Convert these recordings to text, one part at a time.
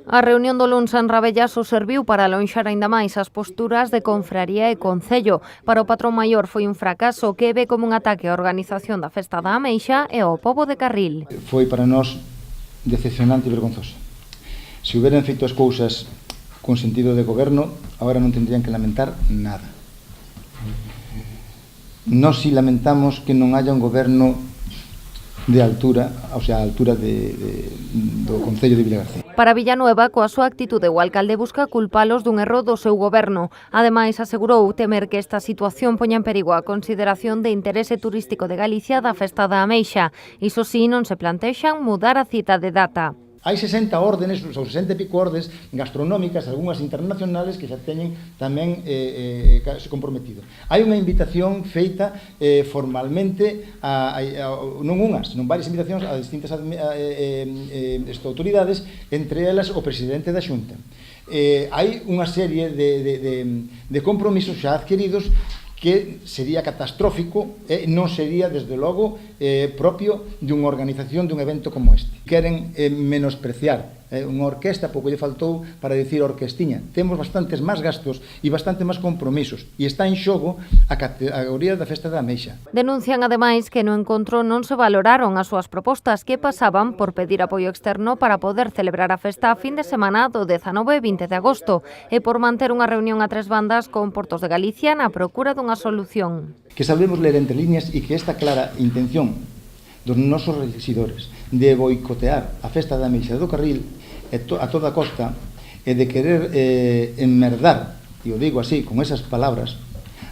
A reunión do luns en Rabellaso serviu para alonxar aínda máis as posturas de confraría e concello. Para o patrón maior foi un fracaso que ve como un ataque á organización da Festa da Ameixa e ao pobo de Carril. Foi para nós decepcionante e vergonzoso. Se hubieran feito as cousas con sentido de goberno, agora non tendrían que lamentar nada. Nós si lamentamos que non haya un goberno de altura, o sea, a altura do Concello de Vilagarcía. Para Villanueva, coa súa actitude, o alcalde busca culpalos dun erro do seu goberno. Ademais, asegurou temer que esta situación poña en perigo a consideración de interese turístico de Galicia da Festa da Ameixa. Iso sí, non se plantexan mudar a cita de data. Hai 60 órdenes, ou 60 e pico ordes gastronómicas, algunhas internacionales, que xa teñen tamén comprometido. Hai unha invitación feita formalmente, non unhas, non varias invitacións a distintas autoridades, entre elas o presidente da Xunta. Hai unha serie de compromisos xa adquiridos que sería catastrófico e non sería, desde logo, propio dunha organización dun evento como este. Queren menospreciar unha orquesta, pouco lle faltou para dicir orquestiña. Temos bastantes máis gastos e bastante máis compromisos e está en xogo a categoría da Festa da Ameixa. Denuncian ademais que no encontro non se valoraron as súas propostas que pasaban por pedir apoio externo para poder celebrar a festa a fin de semana do 19 e 20 de agosto e por manter unha reunión a tres bandas con Portos de Galicia na procura dunha solución. Que sabemos ler entre líneas e que esta clara intención dos nosos rexidores de boicotear a Festa da Ameixa do Carril a toda costa e de querer enmerdar, e o digo así, con esas palabras,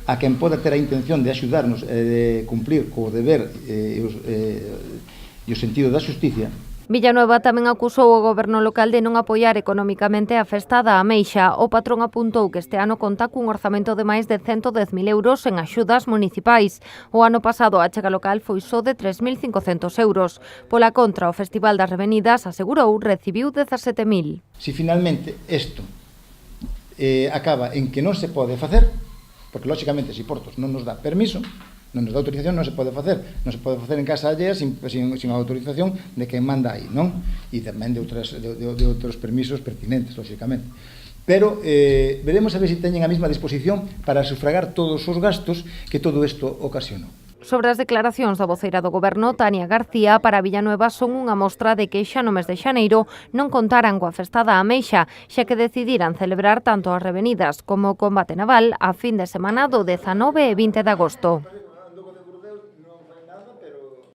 a quen poda ter a intención de axudarnos e de cumplir co deber e o sentido da xusticia. Villanueva tamén acusou o goberno local de non apoiar económicamente a Festa da Ameixa. O patrón apuntou que este ano conta cun orzamento de máis de 110.000 euros en axudas municipais. O ano pasado a achega local foi só de 3.500 euros. Pola contra, o Festival das Revenidas, asegurou, recibiu 17.000. Si finalmente isto acaba en que non se pode facer, porque lóxicamente se Portos non nos dá permiso, non nos dá autorización, non se pode facer. Non se pode facer en casa allea sin a autorización de quen manda aí, non? E tamén de outros permisos pertinentes, lóxicamente. Pero veremos a ver se teñen a mesma disposición para sufragar todos os gastos que todo isto ocasionou. Sobre as declaracións da voceira do goberno, Tania García, para Villanueva son unha mostra de que xa no mes de xaneiro non contaran coa Festa da Ameixa, xa que decidiran celebrar tanto as revenidas como o combate naval a fin de semana do 19 e 20 de agosto.